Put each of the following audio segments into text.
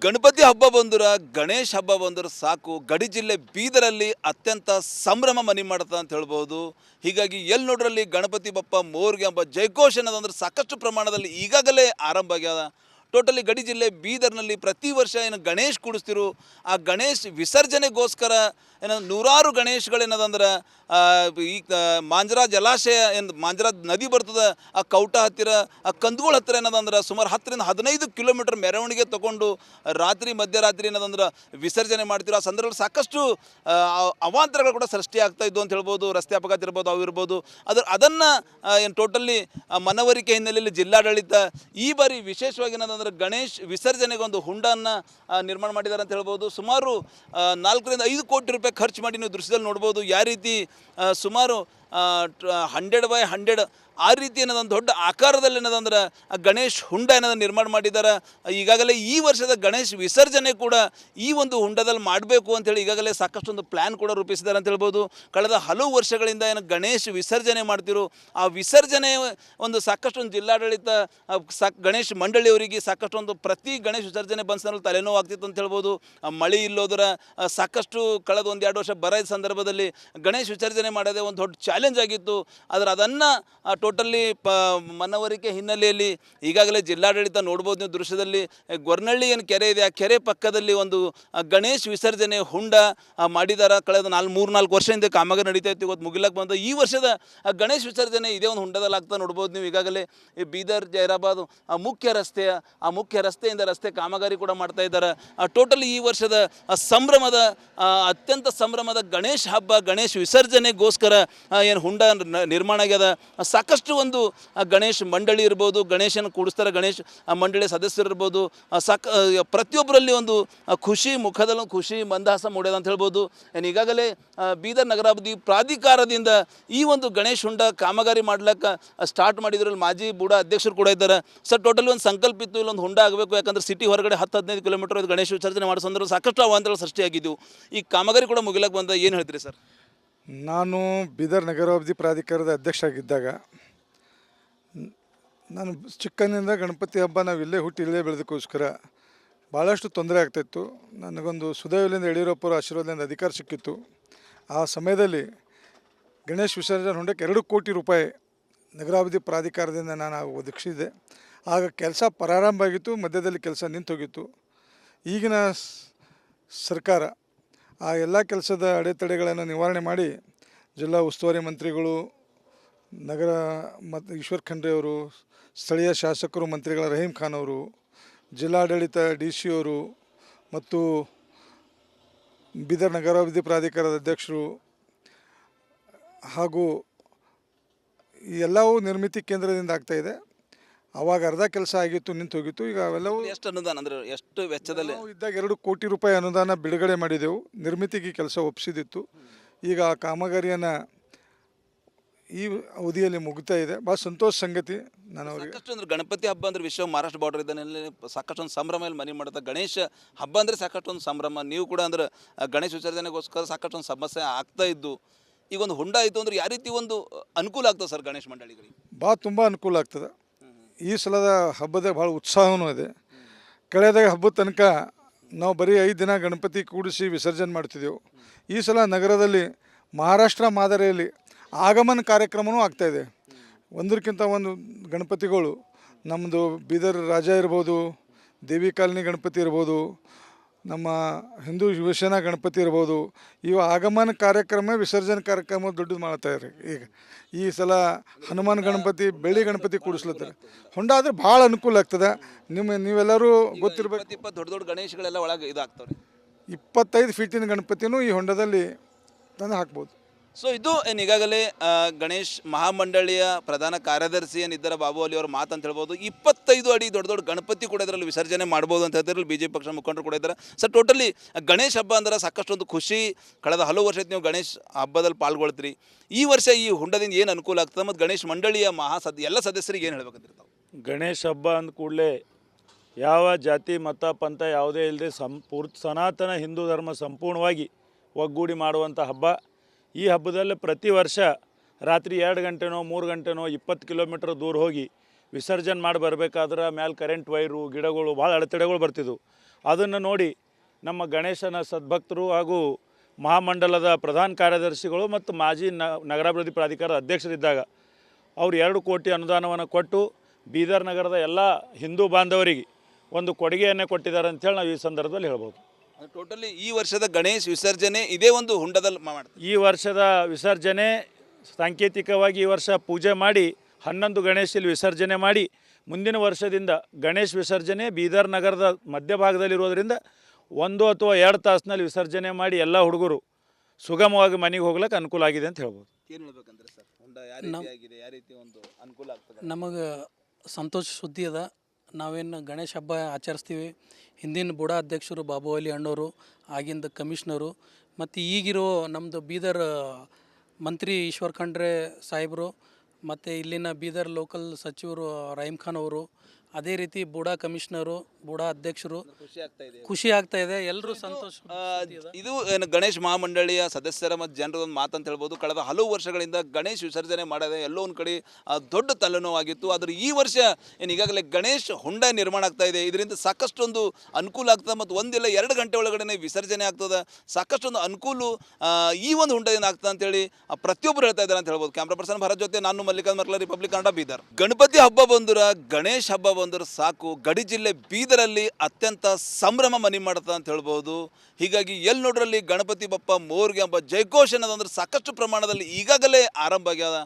ಗಣಪತಿ ಹಬ್ಬ ಬಂದ್ರೆ ಗಣೇಶ ಹಬ್ಬ ಬಂದ್ರೆ ಸಾಕು ಗಡಿ ಜಿಲ್ಲೆ ಬೀದರಲ್ಲಿ ಅತ್ಯಂತ ಸಂಭ್ರಮ ಮನೆ ಮಾಡುತ್ತೆ ಅಂತ ಹೇಳ್ಬೋದು. ಹೀಗಾಗಿ ಎಲ್ಲಿ ನೋಡ್ರಲ್ಲಿ ಗಣಪತಿ ಬಪ್ಪ ಮೋರ್ಗೆ ಎಂಬ ಜಯಘೋಷ ಅನ್ನೋದಂದ್ರೆ ಸಾಕಷ್ಟು ಪ್ರಮಾಣದಲ್ಲಿ ಈಗಾಗಲೇ ಆರಂಭ ಆಗ್ಯದ. ಟೋಟಲಿ ಗಡಿ ಜಿಲ್ಲೆ ಬೀದರ್ನಲ್ಲಿ ಪ್ರತಿ ವರ್ಷ ಏನು ಗಣೇಶ್ ಕೂಡಿಸ್ತಿರು, ಆ ಗಣೇಶ್ ವಿಸರ್ಜನೆಗೋಸ್ಕರ ಏನೋ ನೂರಾರು ಗಣೇಶ್ಗಳೇನದಂದ್ರೆ ಈ ಮಾಂಜ್ರಾ ಜಲಾಶಯ ಏನು ಮಾಂಜ್ರಾ ನದಿ ಬರ್ತದೆ ಆ ಕೌಟ ಹತ್ತಿರ ಆ ಕಂದಗೋಳ ಹತ್ತಿರ ಏನದಂದ್ರೆ ಸುಮಾರು 10ರಿಂದ 15 ಕಿಲೋಮೀಟರ್ ಮೆರವಣಿಗೆ ತೊಗೊಂಡು ರಾತ್ರಿ ಮಧ್ಯರಾತ್ರಿ ಏನದಂದ್ರೆ ವಿಸರ್ಜನೆ ಮಾಡ್ತಿರೋ ಆ ಸಂದರ್ಭದಲ್ಲಿ ಸಾಕಷ್ಟು ಅವಾಂತರಗಳು ಕೂಡ ಸೃಷ್ಟಿ ಆಗ್ತಾ ಇದ್ದು ಅಂತ ಹೇಳ್ಬೋದು. ರಸ್ತೆ ಅಪಘಾತ ಇರ್ಬೋದು, ಅವು ಇರ್ಬೋದು. ಅದನ್ನು ಏನು ಟೋಟಲಿ ಮನವರಿಕೆ ಹಿನ್ನೆಲೆಯಲ್ಲಿ ಜಿಲ್ಲಾಡಳಿತ ಈ ಬಾರಿ ವಿಶೇಷವಾಗಿ ಏನದಂದ್ರೆ ಗಣೇಶ್ ವಿಸರ್ಜನೆಗೊಂದು ಹುಂಡನ್ನು ನಿರ್ಮಾಣ ಮಾಡಿದ್ದಾರೆ ಅಂತ ಹೇಳ್ಬೋದು. ಸುಮಾರು 4ರಿಂದ 5 ಕೋಟಿ ರೂಪಾಯಿ ಖರ್ಚು ಮಾಡಿ ನೀವು ದೃಶ್ಯದಲ್ಲಿ ನೋಡ್ಬೋದು. ಯಾವ ರೀತಿ ಸುಮಾರು 100x100 ಆ ರೀತಿ ಏನದಂದ್ರೆ ದೊಡ್ಡ ಆಕಾರದಲ್ಲಿ ಏನದಂದ್ರೆ ಗಣೇಶ್ ಹುಂಡ ಏನದ ನಿರ್ಮಾಣ ಮಾಡಿದ್ದಾರೆ. ಈಗಾಗಲೇ ಈ ವರ್ಷದ ಗಣೇಶ್ ವಿಸರ್ಜನೆ ಕೂಡ ಈ ಒಂದು ಹುಂಡದಲ್ಲಿ ಮಾಡಬೇಕು ಅಂಥೇಳಿ ಈಗಾಗಲೇ ಸಾಕಷ್ಟು ಒಂದು ಪ್ಲ್ಯಾನ್ ಕೂಡ ರೂಪಿಸಿದ್ದಾರೆ ಅಂತ ಹೇಳ್ಬೋದು. ಕಳೆದ ಹಲವು ವರ್ಷಗಳಿಂದ ಏನು ಗಣೇಶ್ ವಿಸರ್ಜನೆ ಮಾಡ್ತಿರೋ ಆ ವಿಸರ್ಜನೆ ಒಂದು ಸಾಕಷ್ಟು ಒಂದು ಜಿಲ್ಲಾಡಳಿತ ಗಣೇಶ್ ಮಂಡಳಿಯವರಿಗೆ ಸಾಕಷ್ಟು ಒಂದು ಪ್ರತಿ ಗಣೇಶ್ ವಿಸರ್ಜನೆ ಬಂದ್ಸಲ್ಲಿ ತಲೆನೋವು ಆಗ್ತಿತ್ತು ಅಂತ ಹೇಳ್ಬೋದು. ಮಳೆ ಇಲ್ಲೋದ್ರ ಸಾಕಷ್ಟು ಕಳೆದ 1-2 ವರ್ಷ ಬರ ಸಂದರ್ಭದಲ್ಲಿ ಗಣೇಶ್ ವಿಸರ್ಜನೆ ಮಾಡೋದೇ ಒಂದು ದೊಡ್ಡ ಚಾಲೆಂಜ್ ಆಗಿತ್ತು. ಆದರೆ ಅದನ್ನು ಟೋಟಲಿ ಮನವರಿಕೆ ಹಿನ್ನೆಲೆಯಲ್ಲಿ ಈಗಾಗಲೇ ಜಿಲ್ಲಾಡಳಿತ ನೋಡ್ಬೋದು ನೀವು ದೃಶ್ಯದಲ್ಲಿ. ಗೊರ್ನಳ್ಳಿ ಏನು ಕೆರೆ ಇದೆ, ಆ ಕೆರೆ ಪಕ್ಕದಲ್ಲಿ ಒಂದು ಗಣೇಶ್ ವಿಸರ್ಜನೆ ಹುಂಡ ಮಾಡಿದ್ದಾರೆ. ಕಳೆದ 3-4 ವರ್ಷದಿಂದ ಕಾಮಗಾರಿ ನಡೀತಾ ಇತ್ತು, ಇವತ್ತು ಮುಗಿಲಕ್ಕೆ ಬಂದ. ಈ ವರ್ಷದ ಗಣೇಶ್ ವಿಸರ್ಜನೆ ಇದೇ ಒಂದು ಹುಂಡದಲ್ಲಿ ಆಗ್ತಾ ನೋಡ್ಬೋದು ನೀವು. ಈಗಾಗಲೇ ಈ ಬೀದರ್ ಜೈರಾಬಾದ್ ಮುಖ್ಯ ರಸ್ತೆಯಿಂದ ರಸ್ತೆ ಕಾಮಗಾರಿ ಕೂಡ ಮಾಡ್ತಾ ಇದ್ದಾರೆ. ಟೋಟಲಿ ಈ ವರ್ಷದ ಸಂಭ್ರಮದ ಅತ್ಯಂತ ಸಂಭ್ರಮದ ಗಣೇಶ್ ಹಬ್ಬ, ಗಣೇಶ್ ವಿಸರ್ಜನೆಗೋಸ್ಕರ ಏನು ಹುಂಡ ನಿರ್ಮಾಣ ಆಗ್ಯದ. ಸಾಕಷ್ಟು ಒಂದು ಗಣೇಶ್ ಮಂಡಳಿ ಇರ್ಬೋದು, ಗಣೇಶನ ಕೂಡಿಸ್ತಾರೆ ಗಣೇಶ್ ಮಂಡಳಿ ಸದಸ್ಯರು ಇರ್ಬೋದು. ಪ್ರತಿಯೊಬ್ಬರಲ್ಲಿ ಒಂದು ಖುಷಿ, ಮುಖದಲ್ಲೂ ಖುಷಿ ಮಂದಹಾಸ ಮೂಡ್ಯದ ಅಂತ ಹೇಳ್ಬೋದು. ಏನು ಈಗಾಗಲೇ ಬೀದರ್ ನಗರಾಭಿವೃದ್ಧಿ ಪ್ರಾಧಿಕಾರದಿಂದ ಈ ಒಂದು ಗಣೇಶ್ ಹುಂಡ ಕಾಮಗಾರಿ ಮಾಡ್ಲಿಕ್ಕೆ ಸ್ಟಾರ್ಟ್ ಮಾಡಿದ್ರಲ್ಲಿ ಮಾಜಿ ಬೂಡ ಅಧ್ಯಕ್ಷರು ಕೂಡ ಇದ್ದಾರೆ. ಸರ್ ಟೋಟಲಿ ಒಂದು ಸಂಕಲ್ಪ ಇತ್ತು, ಇಲ್ಲೊಂದು ಹುಂಡ ಆಗಬೇಕು, ಯಾಕಂದ್ರೆ ಸಿಟಿ ಹೊರಗಡೆ 10-15 ಕಿಲೋಮೀಟರ್ ಇದು ಗಣೇಶ ವಿಸರ್ಜನೆ ಮಾಡೋ ಸಂದರ್ಭ ಸಾಕಷ್ಟು ಅವಾಂತರಗಳು ಸೃಷ್ಟಿಯಾಗಿದ್ದವು. ಈ ಕಾಮಗಾರಿ ಕೂಡ ಮುಗಿಲಕ್ಕೆ ಬಂದ, ಏನು ಹೇಳ್ತೀರಿ ಸರ್? ನಾನು ಬೀದರ್ ನಗರಾಭಿವೃದ್ಧಿ ಪ್ರಾಧಿಕಾರದ ಅಧ್ಯಕ್ಷ ಆಗಿದ್ದಾಗ ನಾನು ಚಿಕ್ಕನಿಂದ ಗಣಪತಿ ಹಬ್ಬ ನಾವು ಇಲ್ಲೇ ಹುಟ್ಟಿ ಇಲ್ಲೇ ಬೆಳೆದಕ್ಕೋಸ್ಕರ ಭಾಳಷ್ಟು ತೊಂದರೆ ಆಗ್ತಾಯಿತ್ತು. ನನಗೊಂದು ಸುದೈವಲಿಂದ ಯಡಿಯೂರಪ್ಪರ ಆಶೀರ್ವಾದದಿಂದ ಅಧಿಕಾರ ಸಿಕ್ಕಿತ್ತು. ಆ ಸಮಯದಲ್ಲಿ ಗಣೇಶ್ ವಿಸರ್ಜನೆ ಹೊಂಡಕ್ಕೆ 2 ಕೋಟಿ ರೂಪಾಯಿ ನಗರಾಭಿವೃದ್ಧಿ ಪ್ರಾಧಿಕಾರದಿಂದ ನಾನು ಒದಗಿಸಿದ್ದೆ. ಆಗ ಕೆಲಸ ಪ್ರಾರಂಭ ಆಗಿತ್ತು, ಮಧ್ಯದಲ್ಲಿ ಕೆಲಸ ನಿಂತು ಹೋಗಿತ್ತು. ಈಗಿನ ಸರ್ಕಾರ ಆ ಎಲ್ಲ ಕೆಲಸದ ಅಡೆತಡೆಗಳನ್ನು ನಿವಾರಣೆ ಮಾಡಿ ಜಿಲ್ಲಾ ಉಸ್ತುವಾರಿ ಮಂತ್ರಿಗಳು, ನಗರ ಮತ್ತು ಈಶ್ವರ್ ಖಂಡ್ರೆ ಅವರು, ಸ್ಥಳೀಯ ಶಾಸಕರು ಮಂತ್ರಿಗಳ ರಹೀಂ ಖಾನ್ ಅವರು, ಜಿಲ್ಲಾಡಳಿತ DC ಅವರು ಮತ್ತು ಬೀದರ್ ನಗರಾಭಿವೃದ್ಧಿ ಪ್ರಾಧಿಕಾರದ ಅಧ್ಯಕ್ಷರು ಹಾಗೂ ಎಲ್ಲವೂ ನಿರ್ಮಿತಿ ಕೇಂದ್ರದಿಂದ ಆಗ್ತಾಯಿದೆ. ಆವಾಗ ಅರ್ಧ ಕೆಲಸ ಆಗಿತ್ತು, ನಿಂತು ಹೋಗಿತ್ತು. ಈಗ ಅವೆಲ್ಲವೂ ಎಷ್ಟು ಅನುದಾನ ಅಂದರೆ ಎಷ್ಟು ವೆಚ್ಚದಲ್ಲಿ ಇದ್ದಾಗ 2 ಕೋಟಿ ರೂಪಾಯಿ ಅನುದಾನ ಬಿಡುಗಡೆ ಮಾಡಿದೆವು. ನಿರ್ಮಿತಿಗೆ ಕೆಲಸ ಒಪ್ಪಿಸಿದಿತ್ತು. ಈಗ ಆ ಕಾಮಗಾರಿಯನ್ನು ಈ ಅವಧಿಯಲ್ಲಿ ಮುಗಿತಾ ಇದೆ. ಭಾಳ ಸಂತೋಷ ಸಂಗತಿ. ನಾನು ಸಾಕಷ್ಟು ಅಂದ್ರೆ ಗಣಪತಿ ಹಬ್ಬ ಅಂದ್ರೆ ವಿಶ್ವ ಮಹಾರಾಷ್ಟ್ರ ಬಾರ್ಡರ್ ಇದ್ದಾನೆ, ಸಾಕಷ್ಟು ಒಂದು ಸಂಭ್ರಮ ಮನೆ ಮಾಡುತ್ತೆ. ಗಣೇಶ ಹಬ್ಬ ಅಂದರೆ ಸಾಕಷ್ಟು ಒಂದು ಸಂಭ್ರಮ. ನೀವು ಕೂಡ ಅಂದ್ರೆ ಗಣೇಶ ವಿಸರ್ಜನೆಗೋಸ್ಕರ ಸಾಕಷ್ಟು ಒಂದು ಸಮಸ್ಯೆ ಆಗ್ತಾ ಇದ್ದು, ಈಗ ಒಂದು ಹುಂಡ ಆಯಿತು ಅಂದ್ರೆ ಯಾವ ರೀತಿ ಒಂದು ಅನುಕೂಲ ಆಗ್ತದೆ ಸರ್ ಗಣೇಶ ಮಂಡಳಿಗಳಿಗೆ? ಭಾಳ ತುಂಬ ಅನುಕೂಲ ಆಗ್ತದೆ. ಈ ಸಲದ ಹಬ್ಬದಾಗ ಭಾಳ ಉತ್ಸಾಹವೂ ಇದೆ. ಕಳೆದ ಹಬ್ಬದ ತನಕ ನಾವು ಬರೀ 5 ದಿನ ಗಣಪತಿ ಕೂಡಿಸಿ ವಿಸರ್ಜನೆ ಮಾಡ್ತಿದ್ದೆವು. ಈ ಸಲ ನಗರದಲ್ಲಿ ಮಹಾರಾಷ್ಟ್ರ ಮಾದರಿಯಲ್ಲಿ ಆಗಮನ ಕಾರ್ಯಕ್ರಮವೂ ಆಗ್ತಾಯಿದೆ. ಒಂದಕ್ಕಿಂತ ಒಂದು ಗಣಪತಿಗಳು, ನಮ್ಮದು ಬೀದರ್ ರಾಜ ಇರ್ಬೋದು, ದೇವಿ ಕಾಲನಿ ಗಣಪತಿ ಇರ್ಬೋದು, ನಮ್ಮ ಹಿಂದೂ ಶಿವಸೇನಾ ಗಣಪತಿ ಇರ್ಬೋದು. ಇವು ಆಗಮನ ಕಾರ್ಯಕ್ರಮ, ವಿಸರ್ಜನೆ ಕಾರ್ಯಕ್ರಮ ದೊಡ್ಡದು ಮಾಡ್ತಾಯಿದ್ದಾರೆ. ಈಗ ಈ ಸಲ ಹನುಮಾನ್ ಗಣಪತಿ, ಬೆಳ್ಳಿ ಗಣಪತಿ ಕೂಡಿಸ್ಲತ್ತಾರೆ. ಹೊಂಡ ಆದರೆ ಭಾಳ ಅನುಕೂಲ ಆಗ್ತದೆ. ನೀವೆಲ್ಲರೂ ಗೊತ್ತಿರಬೇಕು, ದೊಡ್ಡ ದೊಡ್ಡ ಗಣೇಶಗಳೆಲ್ಲ ಒಳಗೆ ಇದಾಗ್ತವೆ. 25 ಫೀಟಿನ ಗಣಪತಿನೂ ಈ ಹೊಂಡದಲ್ಲಿ ತಂದು ಹಾಕ್ಬೋದು. ಸೊ ಇದು ಏನು ಈಗಾಗಲೇ ಗಣೇಶ್ ಮಹಾಮಂಡಳಿಯ ಪ್ರಧಾನ ಕಾರ್ಯದರ್ಶಿ ಏನಿದ್ದಾರೆ ಬಾಬು ಅಲ್ಲಿ ಅವ್ರ ಮಾತು ಅಂತ ಹೇಳ್ಬೋದು. 25 ಅಡಿ ದೊಡ್ಡ ದೊಡ್ಡ ಗಣಪತಿ ಕೂಡ ಇದರಲ್ಲಿ ವಿಸರ್ಜನೆ ಮಾಡ್ಬೋದು ಅಂತ ಹೇಳ್ತಾರೆ. BJP ಪಕ್ಷ ಮುಖಂಡರು ಕೂಡ ಇದ್ದಾರೆ. ಸರ್ ಟೋಟಲಿ ಗಣೇಶ್ ಹಬ್ಬ ಅಂದ್ರೆ ಸಾಕಷ್ಟು ಒಂದು ಖುಷಿ. ಕಳೆದ ಹಲವು ವರ್ಷದ ನೀವು ಗಣೇಶ್ ಹಬ್ಬದಲ್ಲಿ ಪಾಲ್ಗೊಳ್ತೀರಿ. ಈ ವರ್ಷ ಈ ಹುಂಡದಿಂದ ಏನು ಅನುಕೂಲ ಆಗ್ತದೆ ಮತ್ತು ಗಣೇಶ್ ಮಂಡಳಿಯ ಎಲ್ಲ ಸದಸ್ಯರಿಗೆ ಏನು ಹೇಳ್ಬೇಕಂತಿರ್ತಾವೆ? ಗಣೇಶ್ ಹಬ್ಬ ಅಂದ ಕೂಡಲೇ ಯಾವ ಜಾತಿ ಮತ ಪಂಥ ಯಾವುದೇ ಇಲ್ಲದೆ ಸನಾತನ ಹಿಂದೂ ಧರ್ಮ ಸಂಪೂರ್ಣವಾಗಿ ಒಗ್ಗೂಡಿ ಮಾಡುವಂಥ ಹಬ್ಬ. ಈ ಹಬ್ಬದಲ್ಲಿ ಪ್ರತಿ ವರ್ಷ ರಾತ್ರಿ 2 ಗಂಟೆನೋ 3 ಗಂಟೆನೋ 20 ಕಿಲೋಮೀಟ್ರ್ ದೂರ ಹೋಗಿ ವಿಸರ್ಜನೆ ಮಾಡಿ ಬರಬೇಕಾದ್ರೆ ಮ್ಯಾಲೆ ಕರೆಂಟ್ ವೈರು, ಗಿಡಗಳು ಭಾಳ ಅಡೆತಡೆಗಳು ಬರ್ತಿದ್ವು. ಅದನ್ನು ನೋಡಿ ನಮ್ಮ ಗಣೇಶನ ಸದ್ಭಕ್ತರು ಹಾಗೂ ಮಹಾಮಂಡಲದ ಪ್ರಧಾನ ಕಾರ್ಯದರ್ಶಿಗಳು ಮತ್ತು ಮಾಜಿ ನಗರಾಭಿವೃದ್ಧಿ ಪ್ರಾಧಿಕಾರದ ಅಧ್ಯಕ್ಷರಿದ್ದಾಗ ಅವರು 2 ಕೋಟಿ ಅನುದಾನವನ್ನು ಕೊಟ್ಟು ಬೀದರ್ ನಗರದ ಎಲ್ಲ ಹಿಂದೂ ಬಾಂಧವರಿಗೆ ಒಂದು ಕೊಡುಗೆಯನ್ನು ಕೊಟ್ಟಿದ್ದಾರೆ ಅಂತೇಳಿ ನಾವು ಈ ಸಂದರ್ಭದಲ್ಲಿ ಹೇಳ್ಬೋದು. ಟೋಟಲಿ ಈ ವರ್ಷದ ಗಣೇಶ್ ವಿಸರ್ಜನೆ ಇದೇ ಒಂದು ಹುಂಡದಲ್ಲಿ ಮಾಡ್ತಾರೆ. ಈ ವರ್ಷದ ವಿಸರ್ಜನೆ ಸಾಂಕೇತಿಕವಾಗಿ ಈ ವರ್ಷ ಪೂಜೆ ಮಾಡಿ 11 ಗಣೇಶಲ್ಲಿ ವಿಸರ್ಜನೆ ಮಾಡಿ ಮುಂದಿನ ವರ್ಷದಿಂದ ಗಣೇಶ್ ವಿಸರ್ಜನೆ ಬೀದರ್ ನಗರದ ಮಧ್ಯಭಾಗದಲ್ಲಿರೋದ್ರಿಂದ 1 ಅಥವಾ 2 ತಾಸಿನಲ್ಲಿ ವಿಸರ್ಜನೆ ಮಾಡಿ ಎಲ್ಲ ಹುಡುಗರು ಸುಗಮವಾಗಿ ಮನೆಗೆ ಹೋಗ್ಲಿಕ್ಕೆ ಅನುಕೂಲ ಆಗಿದೆ ಅಂತ ಹೇಳ್ಬೋದು. ಏನು ಹೇಳ್ಬೇಕಂದ್ರೆ ಸರ್ ಹುಂಡ ಯಾವ ರೀತಿ ಆಗಿದೆ, ಯಾವ ರೀತಿ ಒಂದು ಅನುಕೂಲ ಆಗ್ತದೆ? ನಮಗೆ ಸಂತೋಷ ಸುದ್ದಿ ಅದ. ನಾವೇನು ಗಣೇಶ ಹಬ್ಬ ಆಚರಿಸ್ತೀವಿ, ಹಿಂದಿನ ಬುಡ ಅಧ್ಯಕ್ಷರು ಬಾಬು ಅಲಿ ಅಣ್ಣವರು, ಆಗಿಂದ ಕಮಿಷ್ನರು ಮತ್ತು ಈಗಿರೋ ನಮ್ಮದು ಬೀದರ್ ಮಂತ್ರಿ ಈಶ್ವರ್ ಖಂಡ್ರೆ ಸಾಹೇಬರು ಮತ್ತು ಇಲ್ಲಿನ ಬೀದರ್ ಲೋಕಲ್ ಸಚಿವರು ರಹೀಮ್ ಖಾನ್ ಅವರು, ಅದೇ ರೀತಿ ಬುಡಾ ಕಮಿಷನರು, ಬುಡಾ ಅಧ್ಯಕ್ಷರು, ಖುಷಿ ಆಗ್ತಾ ಇದೆ. ಎಲ್ಲರೂ ಸಂತೋಷ. ಇದು ಏನು ಗಣೇಶ್ ಮಹಾಮಂಡಳಿಯ ಸದಸ್ಯರ ಮತ್ತು ಜನರ ಒಂದು ಮಾತಂತ ಹೇಳ್ಬೋದು. ಕಳೆದ ಹಲವು ವರ್ಷಗಳಿಂದ ಗಣೇಶ್ ವಿಸರ್ಜನೆ ಮಾಡೋದೇ ಎಲ್ಲೋ ಒಂದು ಕಡೆ ದೊಡ್ಡ ತಲೆನೋವಾಗಿತ್ತು. ಆದರೆ ಈ ವರ್ಷ ಏನು ಈಗಾಗಲೇ ಗಣೇಶ್ ಹೊಂಡ ನಿರ್ಮಾಣ ಆಗ್ತಾ ಇದೆ. ಇದರಿಂದ ಸಾಕಷ್ಟೊಂದು ಅನುಕೂಲ ಆಗ್ತದೆ ಮತ್ತು 1-2 ಗಂಟೆ ಒಳಗಡೆ ವಿಸರ್ಜನೆ ಆಗ್ತದೆ. ಸಾಕಷ್ಟೊಂದು ಅನುಕೂಲ ಈ ಒಂದು ಹುಂಡದಿಂದ ಆಗ್ತದೆ ಅಂತೇಳಿ ಪ್ರತಿಯೊಬ್ಬರು ಹೇಳ್ತಾ ಇದ್ದಾರೆ ಅಂತ ಹೇಳ್ಬೋದು. ಕ್ಯಾಮ್ರಾ ಪರ್ಸನ್ ಭರತ್ ಜೊತೆ ನಾನು ಮಲ್ಲಿಕಾರ್ಜುನ್ ಮರ್ಕಲ, ರಿಪಬ್ಲಿಕ್ ಕನ್ನಡ, ಬೀದರ್. ಗಣಪತಿ ಹಬ್ಬ ಬಂದ್ರೆ, ಗಣೇಶ್ ಹಬ್ಬ ಬಂದ್ರೆ ಸಾಕು, ಗಡಿ ಜಿಲ್ಲೆ ಬೀದರಲ್ಲಿ ಅತ್ಯಂತ ಸಂಭ್ರಮ ಮನೆ ಮಾಡ್ತದೆ ಅಂತ ಹೇಳ್ಬೋದು. ಹೀಗಾಗಿ ಎಲ್ಲಿ ನೋಡ್ರಲ್ಲಿ ಗಣಪತಿ ಬಪ್ಪ ಮೋರ್ಗೆ ಎಂಬ ಜಯಘೋಷ ಅನ್ನೋದಂದ್ರೆ ಸಾಕಷ್ಟು ಪ್ರಮಾಣದಲ್ಲಿ ಈಗಾಗಲೇ ಆರಂಭ ಆಗ್ಯದ.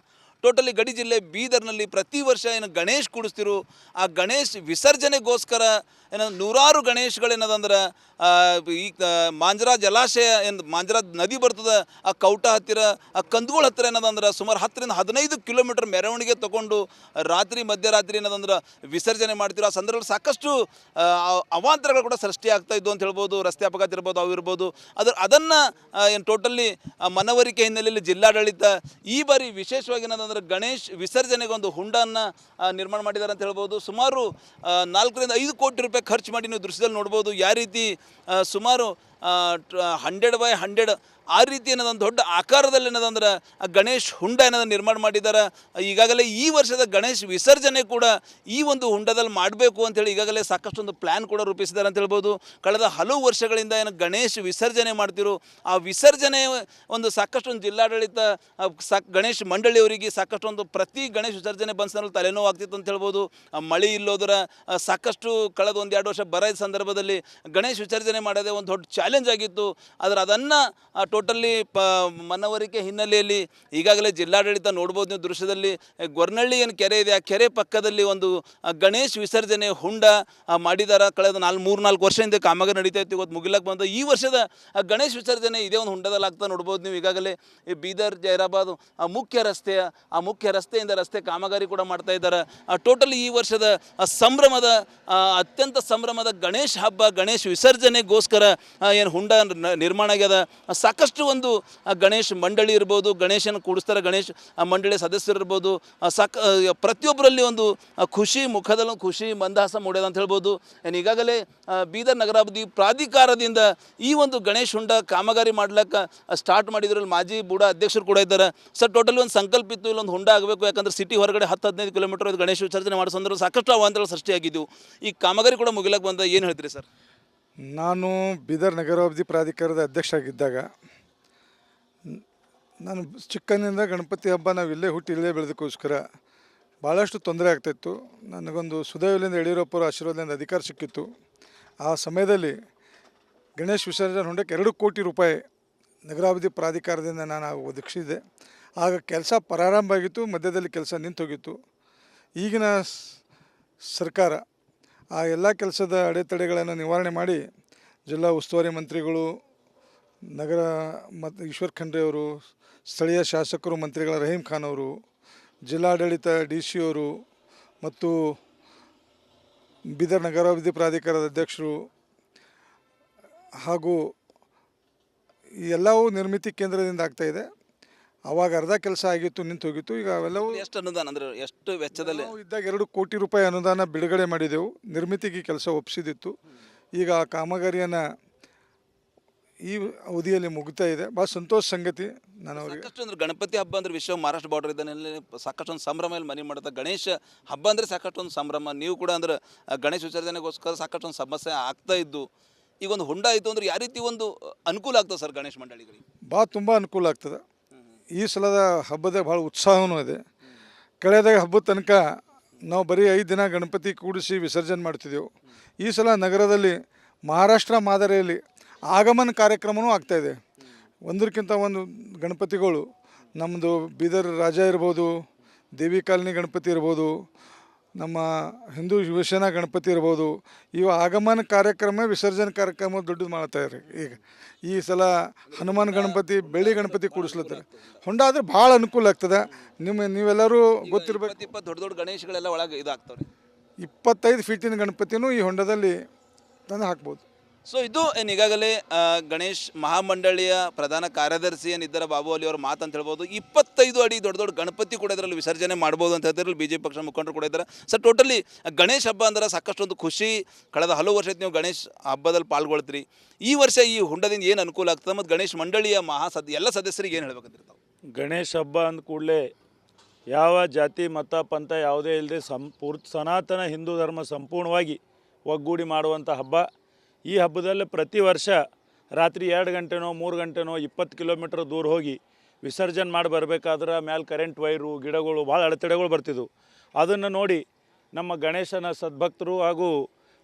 ಟೋಟಲಿ ಗಡಿ ಜಿಲ್ಲೆ ಬೀದರ್ನಲ್ಲಿ ಪ್ರತಿ ವರ್ಷ ಏನು ಗಣೇಶ್ ಕೂಡಿಸ್ತಿರು, ಆ ಗಣೇಶ್ ವಿಸರ್ಜನೆಗೋಸ್ಕರ ಏನು ನೂರಾರು ಗಣೇಶ್ಗಳೇನದಂದ್ರೆ ಈ ಮಾಂಜ್ರಾ ಜಲಾಶಯ ಏನು ಮಾಂಜ್ರಾ ನದಿ ಬರ್ತದೆ, ಆ ಕೌಟ ಹತ್ತಿರ, ಆ ಕಂದಗೋಳ ಹತ್ತಿರ ಏನದಂದ್ರೆ ಸುಮಾರು 10-15 ಕಿಲೋಮೀಟರ್ ಮೆರವಣಿಗೆ ತೊಗೊಂಡು ರಾತ್ರಿ ಮಧ್ಯರಾತ್ರಿ ಏನದಂದ್ರೆ ವಿಸರ್ಜನೆ ಮಾಡ್ತಿರೋ. ಆ ಸಂದರ್ಭದಲ್ಲಿ ಸಾಕಷ್ಟು ಅವಾಂತರಗಳು ಕೂಡ ಸೃಷ್ಟಿ ಆಗ್ತಾ ಇದ್ದು ಅಂತ ಹೇಳ್ಬೋದು. ರಸ್ತೆ ಅಪಘಾತ ಇರ್ಬೋದು, ಅವು ಇರ್ಬೋದು. ಅದನ್ನು ಏನು ಟೋಟಲಿ ಮನವರಿಕೆ ಹಿನ್ನೆಲೆಯಲ್ಲಿ ಜಿಲ್ಲಾಡಳಿತ ಈ ಬಾರಿ ವಿಶೇಷವಾಗಿ ಏನದಂದ್ರೆ ಗಣೇಶ್ ವಿಸರ್ಜನೆಗೆ ಒಂದು ಹುಂಡನ್ನು ನಿರ್ಮಾಣ ಮಾಡಿದ್ದಾರೆ ಅಂತ ಹೇಳ್ಬೋದು. ಸುಮಾರು 4-5 ಕೋಟಿ ರೂಪಾಯಿ ಖರ್ಚು ಮಾಡಿ ನೀವು ದೃಶ್ಯದಲ್ಲಿ ನೋಡ್ಬೋದು. ಯಾವ ರೀತಿ ಸುಮಾರು 100x100 ಆ ರೀತಿ ಏನದೊಂದು ದೊಡ್ಡ ಆಕಾರದಲ್ಲಿ ಏನದಂದ್ರೆ ಗಣೇಶ್ ಹುಂಡ ಏನದನ್ನು ನಿರ್ಮಾಣ ಮಾಡಿದ್ದಾರೆ. ಈಗಾಗಲೇ ಈ ವರ್ಷದ ಗಣೇಶ್ ವಿಸರ್ಜನೆ ಕೂಡ ಈ ಒಂದು ಹುಂಡದಲ್ಲಿ ಮಾಡಬೇಕು ಅಂತೇಳಿ ಈಗಾಗಲೇ ಸಾಕಷ್ಟೊಂದು ಪ್ಲ್ಯಾನ್ ಕೂಡ ರೂಪಿಸಿದ್ದಾರೆ ಅಂತ ಹೇಳ್ಬೋದು. ಕಳೆದ ಹಲವು ವರ್ಷಗಳಿಂದ ಏನು ಗಣೇಶ್ ವಿಸರ್ಜನೆ ಮಾಡ್ತಿರೋ, ಆ ವಿಸರ್ಜನೆ ಒಂದು ಸಾಕಷ್ಟೊಂದು ಜಿಲ್ಲಾಡಳಿತ ಗಣೇಶ್ ಮಂಡಳಿಯವರಿಗೆ ಸಾಕಷ್ಟೊಂದು ಪ್ರತಿ ಗಣೇಶ್ ವಿಸರ್ಜನೆ ಬಂದ್ಸಲ್ಲಿ ತಲೆನೋವು ಆಗ್ತಿತ್ತು ಅಂತ ಹೇಳ್ಬೋದು. ಮಳೆ ಇಲ್ಲೋದ್ರ ಸಾಕಷ್ಟು ಕಳೆದ 1-2 ವರ್ಷ ಬರ ಸಂದರ್ಭದಲ್ಲಿ ಗಣೇಶ್ ವಿಸರ್ಜನೆ ಮಾಡೋದೇ ಒಂದು ದೊಡ್ಡ ಚಾಲೆಂಜ್ ಆಗಿತ್ತು. ಆದರೆ ಅದನ್ನು ಟೋಟಲಿ ಮನವರಿಕೆ ಹಿನ್ನೆಲೆಯಲ್ಲಿ ಈಗಾಗಲೇ ಜಿಲ್ಲಾಡಳಿತ ನೋಡ್ಬೋದು ನೀವು ದೃಶ್ಯದಲ್ಲಿ. ಗೊರ್ನಳ್ಳಿ ಏನು ಕೆರೆ ಇದೆ, ಆ ಕೆರೆ ಪಕ್ಕದಲ್ಲಿ ಒಂದು ಗಣೇಶ್ ವಿಸರ್ಜನೆ ಹುಂಡ ಮಾಡಿದ್ದಾರೆ. ಕಳೆದ 3-4 ವರ್ಷದಿಂದ ಕಾಮಗಾರಿ ನಡೀತಾ ಇತ್ತು, ಇವತ್ತು ಮುಗಿಲಕ್ಕೆ ಬಂದ. ಈ ವರ್ಷದ ಗಣೇಶ್ ವಿಸರ್ಜನೆ ಇದೇ ಒಂದು ಹುಂಡದಲ್ಲಿ ಆಗ್ತಾ ನೋಡ್ಬೋದು ನೀವು. ಈಗಾಗಲೇ ಈ ಬೀದರ್ ಜೈರಾಬಾದ್ ಆ ಮುಖ್ಯ ರಸ್ತೆಯಿಂದ ರಸ್ತೆ ಕಾಮಗಾರಿ ಕೂಡ ಮಾಡ್ತಾ ಇದ್ದಾರೆ. ಟೋಟಲಿ ಈ ವರ್ಷದ ಸಂಭ್ರಮದ ಅತ್ಯಂತ ಸಂಭ್ರಮದ ಗಣೇಶ್ ಹಬ್ಬ, ಗಣೇಶ್ ವಿಸರ್ಜನೆಗೋಸ್ಕರ ಏನು ಹುಂಡ ನಿರ್ಮಾಣ ಆಗ್ಯದ. ಸಾಕಷ್ಟು ಒಂದು ಗಣೇಶ್ ಮಂಡಳಿ ಇರ್ಬೋದು, ಗಣೇಶನ ಕೂಡಿಸ್ತಾರೆ ಗಣೇಶ್ ಮಂಡಳಿ ಸದಸ್ಯರು ಇರ್ಬೋದು. ಪ್ರತಿಯೊಬ್ಬರಲ್ಲಿ ಒಂದು ಖುಷಿ, ಮುಖದಲ್ಲೂ ಖುಷಿ ಮಂದಹಾಸ ಮೂಡ್ಯದ ಅಂತ ಹೇಳ್ಬೋದು. ಏನು ಈಗಾಗಲೇ ಬೀದರ್ ನಗರಾಭಿವೃದ್ಧಿ ಪ್ರಾಧಿಕಾರದಿಂದ ಈ ಒಂದು ಗಣೇಶ್ ಹುಂಡ ಕಾಮಗಾರಿ ಮಾಡ್ಲಿಕ್ಕೆ ಸ್ಟಾರ್ಟ್ ಮಾಡಿದ್ರಲ್ಲಿ ಮಾಜಿ ಬುಡ ಅಧ್ಯಕ್ಷರು ಕೂಡ ಇದ್ದಾರೆ. ಸರ್ ಟೋಟಲಿ ಒಂದು ಸಂಕಲ್ಪ ಇತ್ತು, ಇಲ್ಲೊಂದು ಹುಂಡ ಆಗಬೇಕು, ಯಾಕಂದರೆ ಸಿಟಿ ಹೊರಗಡೆ 10-15 ಕಿಲೋಮೀಟರ್ ಗಣೇಶ್ ವಿಸರ್ಜನೆ ಮಾಡೋ ಸಂದರ್ಭ ಸಾಕಷ್ಟು ಅವಾಂತರಗಳು ಸೃಷ್ಟಿಯಾಗಿದ್ದವು. ಈ ಕಾಮಗಾರಿ ಕೂಡ ಮುಗಿಲಕ್ಕೆ ಬಂದ, ಏನು ಹೇಳ್ತೀರಿ ಸರ್? ನಾನು ಬೀದರ್ ನಗರಾಭಿವೃದ್ಧಿ ಪ್ರಾಧಿಕಾರದ ಅಧ್ಯಕ್ಷ ಆಗಿದ್ದಾಗ ನಾನು ಚಿಕ್ಕಂದಿನಿಂದ ಗಣಪತಿ ಹಬ್ಬ ನಾವು ಇಲ್ಲೇ ಹುಟ್ಟಿ ಇಲ್ಲೇ ಬೆಳೆದಕ್ಕೋಸ್ಕರ ಭಾಳಷ್ಟು ತೊಂದರೆ ಆಗ್ತಾಯಿತ್ತು. ನನಗೊಂದು ಸುದೈವಲಿಂದ ಯಡಿಯೂರಪ್ಪರ ಆಶೀರ್ವಾದದಿಂದ ಅಧಿಕಾರ ಸಿಕ್ಕಿತ್ತು. ಆ ಸಮಯದಲ್ಲಿ ಗಣೇಶ್ ವಿಸರ್ಜನೆ ಹೊಂಡಕ್ಕೆ 2 ಕೋಟಿ ರೂಪಾಯಿ ನಗರಾಭಿವೃದ್ಧಿ ಪ್ರಾಧಿಕಾರದಿಂದ ನಾನು ಒದಗಿಸಿದ್ದೆ. ಆಗ ಕೆಲಸ ಪ್ರಾರಂಭ ಆಗಿತ್ತು, ಮಧ್ಯದಲ್ಲಿ ಕೆಲಸ ನಿಂತೋಗಿತ್ತು. ಈಗಿನ ಸರ್ಕಾರ ಆ ಎಲ್ಲ ಕೆಲಸದ ಅಡೆತಡೆಗಳನ್ನು ನಿವಾರಣೆ ಮಾಡಿ ಜಿಲ್ಲಾ ಉಸ್ತುವಾರಿ ಮಂತ್ರಿಗಳು, ನಗರ ಮತ್ತು ಈಶ್ವರ್ ಖಂಡ್ರೆ ಅವರು, ಸ್ಥಳೀಯ ಶಾಸಕರು ಮಂತ್ರಿಗಳ ರಹೀಮ್ ಖಾನ್ ಅವರು, ಜಿಲ್ಲಾಡಳಿತ DC ಅವರು ಮತ್ತು ಬೀದರ್ ನಗರಾಭಿವೃದ್ಧಿ ಪ್ರಾಧಿಕಾರದ ಅಧ್ಯಕ್ಷರು ಹಾಗೂ ಎಲ್ಲವೂ ನಿರ್ಮಿತಿ ಕೇಂದ್ರದಿಂದ ಆಗ್ತಾಯಿದೆ. ಆವಾಗ ಅರ್ಧ ಕೆಲಸ ಆಗಿತ್ತು, ನಿಂತು ಹೋಗಿತ್ತು. ಈಗ ಅವೆಲ್ಲವೂ ಎಷ್ಟು ಅನುದಾನ ಅಂದರೆ ಎಷ್ಟು ವೆಚ್ಚದಲ್ಲಿ ಇದ್ದಾಗ 2 ಕೋಟಿ ರೂಪಾಯಿ ಅನುದಾನ ಬಿಡುಗಡೆ ಮಾಡಿದೆವು. ನಿರ್ಮಿತಿಗೆ ಕೆಲಸ ಒಪ್ಪಿಸಿದಿತ್ತು. ಈಗ ಆ ಕಾಮಗಾರಿಯನ್ನು ಈ ಅವಧಿಯಲ್ಲಿ ಮುಗಿತಾ ಇದೆ. ಭಾಳ ಸಂತೋಷ ಸಂಗತಿ. ನಾನು ಅವರಿಗೆ ಸಾಕಷ್ಟು ಅಂದ್ರೆ ಗಣಪತಿ ಹಬ್ಬ ಅಂದ್ರೆ ವಿಶ್ವ ಮಹಾರಾಷ್ಟ್ರ ಬಾರ್ಡರ್ ಇದ್ದಾನೆ ಸಾಕಷ್ಟು ಒಂದು ಸಂಭ್ರಮ ಇಲ್ಲಿ ಮನೆ ಮಾಡುತ್ತೆ. ಗಣೇಶ ಹಬ್ಬ ಅಂದರೆ ಸಾಕಷ್ಟು ಒಂದು ಸಂಭ್ರಮ. ನೀವು ಕೂಡ ಅಂದ್ರೆ ಗಣೇಶ ವಿಸರ್ಜನೆಗೋಸ್ಕರ ಸಾಕಷ್ಟು ಒಂದು ಸಮಸ್ಯೆ ಆಗ್ತಾ ಇದ್ದು ಈಗ ಒಂದು ಹೊಂಡ ಆಯಿತು ಅಂದ್ರೆ ಯಾವ ರೀತಿ ಒಂದು ಅನುಕೂಲ ಆಗ್ತದೆ ಸರ್ ಗಣೇಶ ಮಂಡಳಿಗಳಿಗೆ? ಭಾಳ ತುಂಬ ಅನುಕೂಲ ಆಗ್ತದೆ. ಈ ಸಲದ ಹಬ್ಬದ ಭಾಳ ಉತ್ಸಾಹವೂ ಇದೆ. ಕಳೆದ ಹಬ್ಬದ ತನಕ ನಾವು ಬರೀ 5 ದಿನ ಗಣಪತಿ ಕೂಡಿಸಿ ವಿಸರ್ಜನೆ ಮಾಡ್ತಿದ್ದೆವು. ಈ ಸಲ ನಗರದಲ್ಲಿ ಮಹಾರಾಷ್ಟ್ರ ಮಾದರಿಯಲ್ಲಿ ಆಗಮನ ಕಾರ್ಯಕ್ರಮವೂ ಆಗ್ತಾಯಿದೆ. ಒಂದಕ್ಕಿಂತ ಒಂದು ಗಣಪತಿಗಳು ನಮ್ಮದು ಬೀದರ್ ರಾಜ ಇರ್ಬೋದು, ದೇವಿ ಕಾಲನಿ ಗಣಪತಿ ಇರ್ಬೋದು, ನಮ್ಮ ಹಿಂದೂ ಶಿವಸೇನಾ ಗಣಪತಿ ಇರ್ಬೋದು. ಇವು ಆಗಮನ ಕಾರ್ಯಕ್ರಮ ವಿಸರ್ಜನೆ ಕಾರ್ಯಕ್ರಮ ದೊಡ್ಡದು ಮಾಡ್ತಾಯಿದ್ದಾರೆ. ಈಗ ಈ ಸಲ ಹನುಮಾನ್ ಗಣಪತಿ ಬೆಳ್ಳಿ ಗಣಪತಿ ಕೂಡಿಸ್ಲತ್ತಾರೆ. ಹೊಂಡ ಆದರೆ ಭಾಳ ಅನುಕೂಲ ಆಗ್ತದೆ. ನೀವೆಲ್ಲರೂ ಗೊತ್ತಿರಬೇಕು, 20 ದೊಡ್ಡ ದೊಡ್ಡ ಗಣೇಶಗಳೆಲ್ಲ ಒಳಗೆ ಇದಾಗ್ತವೆ. 25 ಫೀಟಿನ ಗಣಪತಿನೂ ಈ ಹೊಂಡದಲ್ಲಿ ತಂದು ಹಾಕ್ಬೋದು. ಸೊ ಇದು ಏನು ಈಗಾಗಲೇ ಗಣೇಶ್ ಮಹಾಮಂಡಳಿಯ ಪ್ರಧಾನ ಕಾರ್ಯದರ್ಶಿ ಏನಿದ್ದಾರೆ ಬಾಬು ಅಲಿ ಅವ್ರ ಮಾತು ಅಂತ ಹೇಳ್ಬೋದು. 25 ಅಡಿ ದೊಡ್ಡ ದೊಡ್ಡ ಗಣಪತಿ ಕೂಡ ಇದರಲ್ಲಿ ವಿಸರ್ಜನೆ ಮಾಡ್ಬೋದು ಅಂತ ಹೇಳ್ತಾರೆ. BJP ಪಕ್ಷ ಮುಖಂಡರು ಕೂಡ ಇದ್ದಾರೆ. ಸರ್ ಟೋಟಲಿ ಗಣೇಶ್ ಹಬ್ಬ ಅಂದ್ರೆ ಸಾಕಷ್ಟು ಒಂದು ಖುಷಿ. ಕಳೆದ ಹಲವು ವರ್ಷದ ನೀವು ಗಣೇಶ್ ಹಬ್ಬದಲ್ಲಿ ಪಾಲ್ಗೊಳ್ತೀರಿ. ಈ ವರ್ಷ ಈ ಹುಂಡದಿಂದ ಏನು ಅನುಕೂಲ ಆಗ್ತದೆ ಮತ್ತು ಗಣೇಶ್ ಮಂಡಳಿಯ ಎಲ್ಲ ಸದಸ್ಯರಿಗೆ ಏನು ಹೇಳ್ಬೇಕಂತಿರ್ತಾವೆ? ಗಣೇಶ ಹಬ್ಬ ಅಂದ ಕೂಡಲೇ ಯಾವ ಜಾತಿ ಮತ ಪಂಥ ಯಾವುದೇ ಇಲ್ಲದೆ ಸನಾತನ ಹಿಂದೂ ಧರ್ಮ ಸಂಪೂರ್ಣವಾಗಿ ಒಗ್ಗೂಡಿ ಮಾಡುವಂಥ ಹಬ್ಬ. ಈ ಹಬ್ಬದಲ್ಲಿ ಪ್ರತಿ ವರ್ಷ ರಾತ್ರಿ 2 ಗಂಟೆನೋ 3 ಗಂಟೆನೋ 20 ಕಿಲೋಮೀಟ್ರ್ ದೂರ ಹೋಗಿ ವಿಸರ್ಜನೆ ಮಾಡಿ ಬರಬೇಕಾದ್ರೆ ಮ್ಯಾಲೆ ಕರೆಂಟ್ ವೈರು ಗಿಡಗಳು ಭಾಳ ಅಡೆತಡೆಗಳು ಬರ್ತಿದ್ವು. ಅದನ್ನು ನೋಡಿ ನಮ್ಮ ಗಣೇಶನ ಸದ್ಭಕ್ತರು ಹಾಗೂ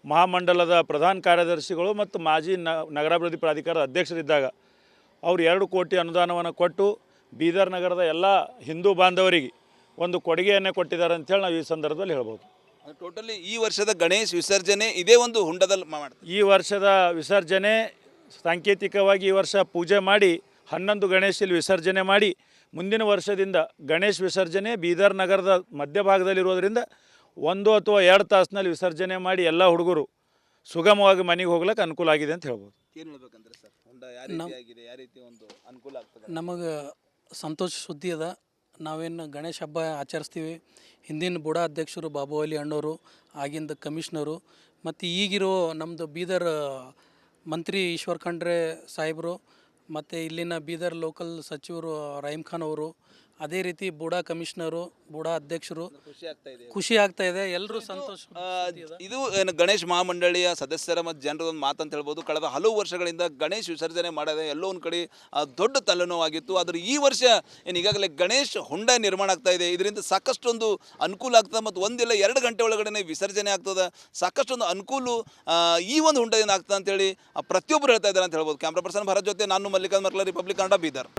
ಮಹಾಮಂಡಲದ ಪ್ರಧಾನ ಕಾರ್ಯದರ್ಶಿಗಳು ಮತ್ತು ಮಾಜಿ ನಗರಾಭಿವೃದ್ಧಿ ಪ್ರಾಧಿಕಾರದ ಅಧ್ಯಕ್ಷರಿದ್ದಾಗ ಅವರು 2 ಕೋಟಿ ಅನುದಾನವನ್ನು ಕೊಟ್ಟು ಬೀದರ್ ನಗರದ ಎಲ್ಲ ಹಿಂದೂ ಬಾಂಧವರಿಗೆ ಒಂದು ಕೊಡುಗೆಯನ್ನೇ ಕೊಟ್ಟಿದ್ದಾರೆ ಅಂಥೇಳಿ ನಾವು ಈ ಸಂದರ್ಭದಲ್ಲಿ ಹೇಳ್ಬೋದು. ಟೋಟಲಿ ಈ ವರ್ಷದ ಗಣೇಶ್ ವಿಸರ್ಜನೆ ಇದೇ ಒಂದು ಹುಂಡದಲ್ಲಿ ಮಾಡ್ತಾರೆ. ಈ ವರ್ಷದ ವಿಸರ್ಜನೆ ಸಾಂಕೇತಿಕವಾಗಿ ಈ ವರ್ಷ ಪೂಜೆ ಮಾಡಿ 11 ಗಣೇಶಲ್ಲಿ ವಿಸರ್ಜನೆ ಮಾಡಿ ಮುಂದಿನ ವರ್ಷದಿಂದ ಗಣೇಶ್ ವಿಸರ್ಜನೆ ಬೀದರ್ ನಗರದ ಮಧ್ಯಭಾಗದಲ್ಲಿರೋದ್ರಿಂದ 1 ಅಥವಾ 2 ತಾಸಿನಲ್ಲಿ ವಿಸರ್ಜನೆ ಮಾಡಿ ಎಲ್ಲ ಹುಡುಗರು ಸುಗಮವಾಗಿ ಮನೆಗೆ ಹೋಗ್ಲಿಕ್ಕೆ ಅನುಕೂಲ ಆಗಿದೆ ಅಂತ ಹೇಳ್ಬೋದು. ಏನು ಹೇಳ್ಬೇಕಂದ್ರೆ ಸರ್ ಹೊಂಡ ಯಾವ ರೀತಿ ಆಗಿದೆ, ಯಾವ ರೀತಿ ಒಂದು ಅನುಕೂಲ ಆಗ್ತದೆ? ನಮಗೆ ಸಂತೋಷ ಸುದ್ದಿ ಅದ. ನಾವೇನು ಗಣೇಶ ಹಬ್ಬ ಆಚರಿಸ್ತೀವಿ. ಹಿಂದಿನ ಬುಡ ಅಧ್ಯಕ್ಷರು ಬಾಬು ಅಲಿ ಅಣ್ಣವರು, ಆಗಿಂದ ಕಮಿಷ್ನರು, ಮತ್ತು ಈಗಿರೋ ನಮ್ಮದು ಬೀದರ್ ಮಂತ್ರಿ ಈಶ್ವರ್ ಖಂಡ್ರೆ ಸಾಹೇಬರು, ಮತ್ತು ಇಲ್ಲಿನ ಬೀದರ್ ಲೋಕಲ್ ಸಚಿವರು ರಹೀಮ್ ಖಾನ್ ಅವರು, ಅದೇ ರೀತಿ ಬುಡಾ ಕಮಿಷನರು, ಬುಡಾ ಅಧ್ಯಕ್ಷರು, ಖುಷಿ ಆಗ್ತಾ ಇದೆ. ಎಲ್ಲರೂ ಸಂತೋಷ. ಇದು ಏನು ಗಣೇಶ್ ಮಹಾಮಂಡಳಿಯ ಸದಸ್ಯರ ಮತ್ತು ಜನರ ಒಂದು ಮಾತಂತ ಹೇಳ್ಬೋದು. ಕಳೆದ ಹಲವು ವರ್ಷಗಳಿಂದ ಗಣೇಶ್ ವಿಸರ್ಜನೆ ಮಾಡದೆ ಎಲ್ಲೋ ಒಂದು ಕಡೆ ದೊಡ್ಡ ತಲೆನೋವಾಗಿತ್ತು. ಆದರೆ ಈ ವರ್ಷ ಏನು ಈಗಾಗಲೇ ಗಣೇಶ್ ಹೊಂಡ ನಿರ್ಮಾಣ ಆಗ್ತಾ ಇದೆ. ಇದರಿಂದ ಸಾಕಷ್ಟು ಒಂದು ಅನುಕೂಲ ಆಗ್ತದೆ ಮತ್ತು 1 ಇಲ್ಲ 2 ಗಂಟೆ ಒಳಗಡೆ ವಿಸರ್ಜನೆ ಆಗ್ತದೆ. ಸಾಕಷ್ಟು ಒಂದು ಅನುಕೂಲ ಈ ಒಂದು ಹೊಂಡದಿಂದ ಆಗ್ತದೆ ಅಂತೇಳಿ ಪ್ರತಿಯೊಬ್ಬರು ಹೇಳ್ತಾ ಇದ್ದಾರೆ ಅಂತ ಹೇಳ್ಬೋದು. ಕ್ಯಾಮ್ರಾ ಪರ್ಸನ್ ಭರತ್ ಜೊತೆ ನಾನು ಮಲ್ಲಿಕಾರ್ಜುನ್ ಮರ್ಕಲ, ರಿಪಬ್ಲಿಕ್ ಕನ್ನಡ, ಬೀದರ್.